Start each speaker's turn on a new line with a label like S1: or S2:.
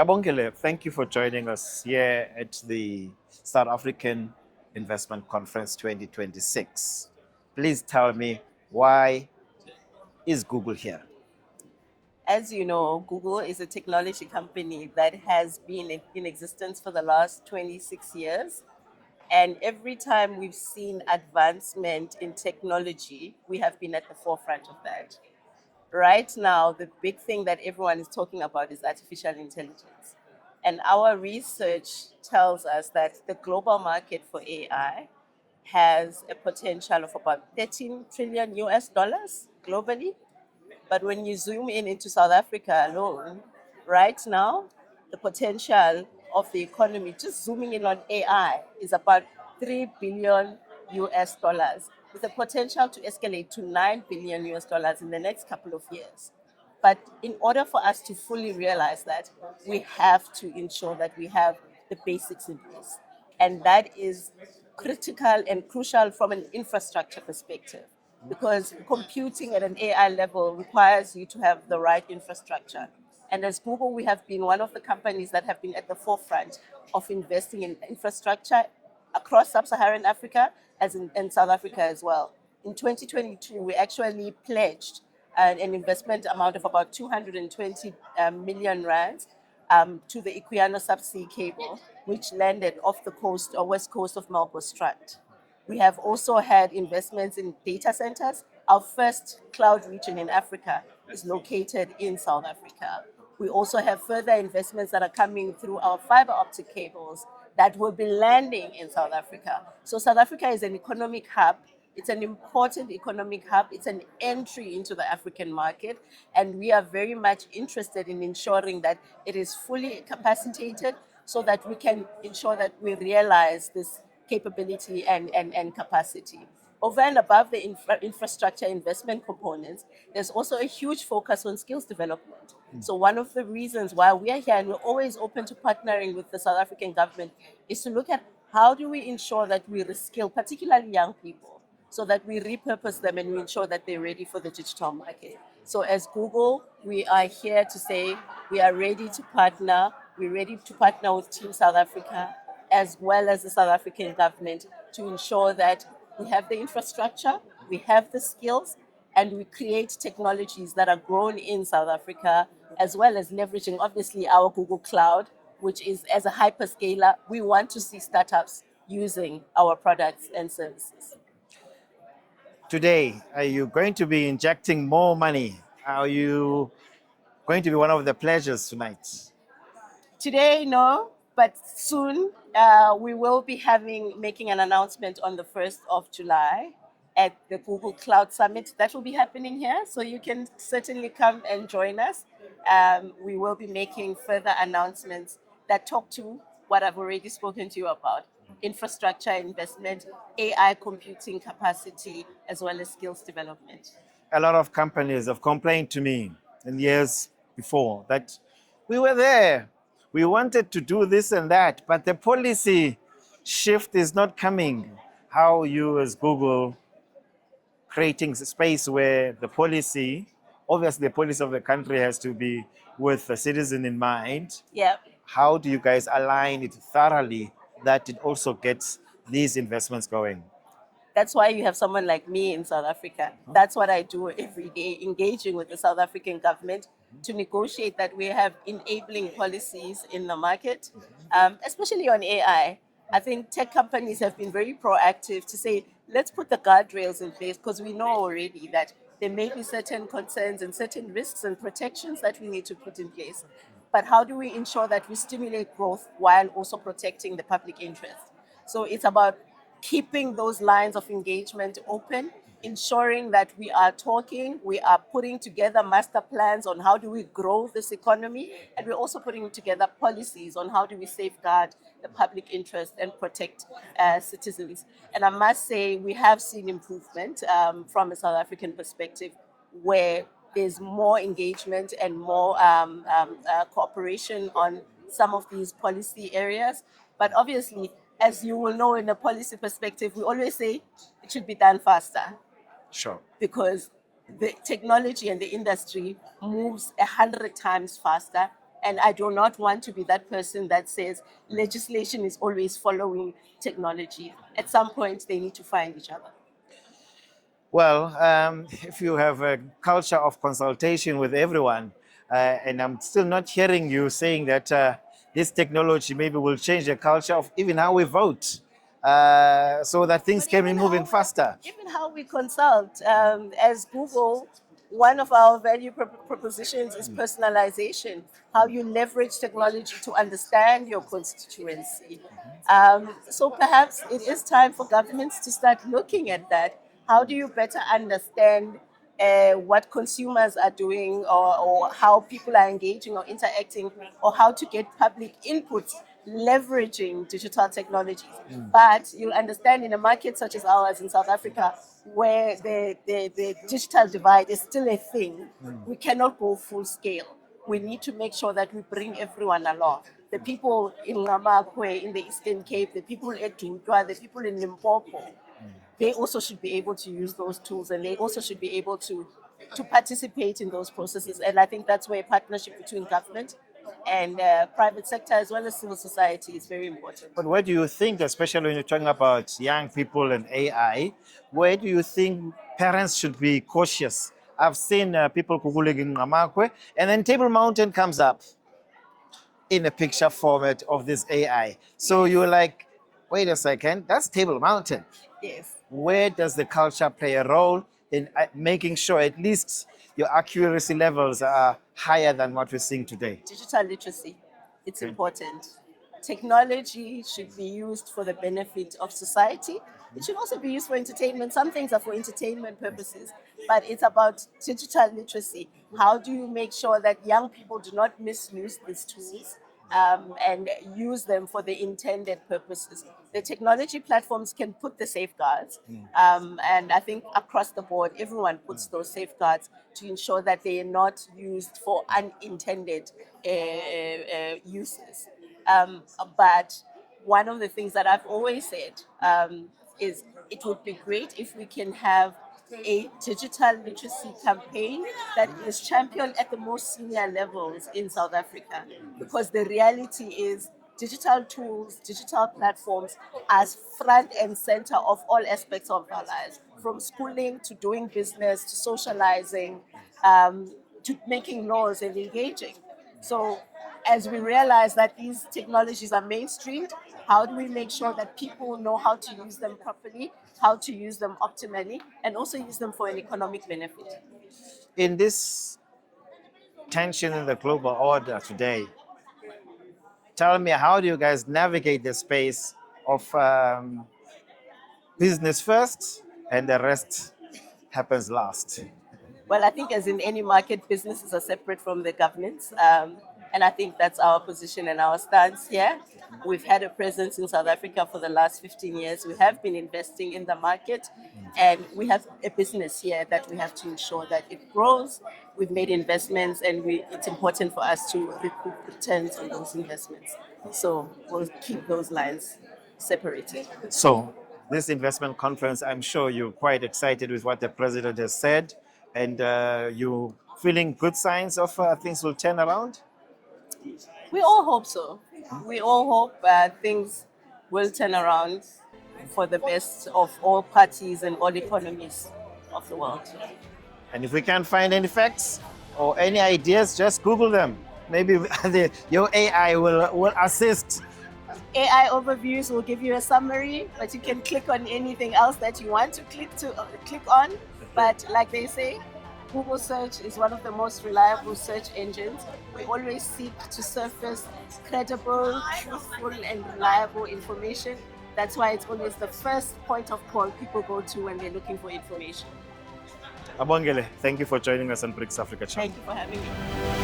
S1: Abongile, thank you for joining us here at the South African Investment Conference 2026. Please tell me, why is Google here?
S2: As you know, Google is a technology company that has been in existence for the last 26 years. And every time we've seen advancement in technology, we have been at the forefront of that. Right now, the big thing that everyone is talking about is artificial intelligence. And our research tells us that the global market for AI has a potential of about 13 trillion US dollars globally. But when you zoom in into South Africa alone, right now, the potential of the economy, just zooming in on AI, is about 3 billion US dollars, with the potential to escalate to 9 billion US dollars in the next couple of years. But in order for us to fully realize that, we have to ensure that we have the basics in place. And that is critical and crucial from an infrastructure perspective, because computing at an AI level requires you to have the right infrastructure. And as Google, we have been one of the companies that have been at the forefront of investing in infrastructure across sub-Saharan Africa, as in South Africa as well. In 2022, we actually pledged an investment amount of about 220 million rands to the Equiano subsea cable, which landed off the coast or west coast of Melkostrat. We have also had investments in data centers. Our first cloud region in Africa is located in South Africa. We also have further investments that are coming through our fiber optic cables that will be landing in South Africa. So South Africa is an economic hub. It's an important economic hub. It's an entry into the African market. And we are very much interested in ensuring that it is fully capacitated so that we can ensure that we realize this capability and capacity. Over and above the infrastructure investment components, there's also a huge focus on skills development. So, one of the reasons why we are here and we're always open to partnering with the South African government is to look at how do we ensure that we reskill, particularly young people, so that we repurpose them and we ensure that they're ready for the digital market. So, as Google, we are here to say we are ready to partner. We're ready to partner with Team South Africa as well as the South African government to ensure that we have the infrastructure, we have the skills, and we create technologies that are grown in South Africa, as well as leveraging obviously our Google Cloud, which is, as a hyperscaler, we want to see startups using our products and services.
S1: Today, are you going to be injecting more money? Are you going to be one of the pleasures tonight?
S2: Today, no, but soon we will be making an announcement on the 1st of July at the Google Cloud Summit. That will be happening here, so you can certainly come and join us. We will be making further announcements that talk to what I've already spoken to you about: infrastructure investment, AI computing capacity, as well as skills development.
S1: A lot of companies have complained to me in years before that we were there, we wanted to do this and that, but the policy shift is not coming. How you, as Google, creating space where the policy, obviously the policy of the country has to be with the citizen in mind.
S2: Yeah.
S1: How do you guys align it thoroughly that it also gets these investments going?
S2: That's why you have someone like me in South Africa. That's what I do every day, engaging with the South African government to negotiate that we have enabling policies in the market, especially on AI. I think tech companies have been very proactive to say, let's put the guardrails in place, because we know already that there may be certain concerns and certain risks and protections that we need to put in place. But how do we ensure that we stimulate growth while also protecting the public interest? So it's about keeping those lines of engagement open, ensuring that we are talking, we are putting together master plans on how do we grow this economy, and we're also putting together policies on how do we safeguard the public interest and protect citizens. And I must say, we have seen improvement from a South African perspective, where there's more engagement and more cooperation on some of these policy areas. But obviously, as you will know, in a policy perspective, we always say it should be done faster,
S1: Sure.
S2: because the technology and the industry moves 100 times faster And I do not want to be that person that says legislation is always following technology. At some point, they need to find each other.
S1: Well, if you have a culture of consultation with everyone, and I'm still not hearing you saying that this technology maybe will change the culture of even how we vote, so that things
S2: But
S1: can be
S2: even
S1: moving faster.
S2: Even how we consult, as Google, one of our value propositions is personalization, how you leverage technology to understand your constituency. So perhaps it is time for governments to start looking at that. How do you better understand what consumers are doing, or how people are engaging or interacting, or how to get public input leveraging digital technologies? But you'll understand, in a market such as ours in South Africa, where the digital divide is still a thing, we cannot go full scale. We need to make sure that we bring everyone along. The people in Ngamakwe, in the Eastern Cape, the people at Dintwa, the people in Limpopo, they also should be able to use those tools, and they also should be able to participate in those processes. And I think that's where partnership between government and private sector, as well as civil society, is very important.
S1: But where do you think, especially when you're talking about young people and AI, where do you think parents should be cautious? I've seen people Googling in Ngamakwe, and then Table Mountain comes up in a picture format of this AI. So you're like, wait a second, that's Table Mountain.
S2: Yes.
S1: Where does the culture play a role in making sure at least your accuracy levels are higher than what we're seeing today?
S2: Digital literacy, it's important. Technology should be used for the benefit of society. It should also be used for entertainment. Some things are for entertainment purposes, but it's about digital literacy. How do you make sure that young people do not misuse these tools, and use them for the intended purposes? The technology platforms can put the safeguards, and I think across the board, everyone puts those safeguards to ensure that they are not used for unintended uses. But one of the things that I've always said, is it would be great if we can have a digital literacy campaign that is championed at the most senior levels in South Africa. Because the reality is, digital tools, digital platforms are front and center of all aspects of our lives, from schooling to doing business to socializing, to making laws and engaging. So as we realize that these technologies are mainstreamed, how do we make sure that people know how to use them properly, how to use them optimally, and also use them for an economic benefit?
S1: In this tension in the global order today, tell me, how do you guys navigate the space of business first and the rest happens last?
S2: Well, I think, as in any market, businesses are separate from the governance. And I think that's our position and our stance here. We've had a presence in South Africa for the last 15 years. We have been investing in the market, and we have a business here that we have to ensure that it grows. We've made investments, and it's important for us to recoup returns on those investments. So we'll keep those lines separated.
S1: So, this investment conference, I'm sure you're quite excited with what the president has said, and you feeling good signs of things will turn around?
S2: We all hope so. We all hope things will turn around for the best of all parties and all economies of the world.
S1: And if we can't find any facts or any ideas, just Google them. Maybe your AI will assist.
S2: AI overviews will give you a summary, but you can click on anything else that you want to click on. But like they say, Google search is one of the most reliable search engines. We always seek to surface credible, truthful, and reliable information. That's why it's always the first point of call people go to when they're looking for information.
S1: Abongile, thank you for joining us on BRICS Africa Channel.
S2: Thank you for having me.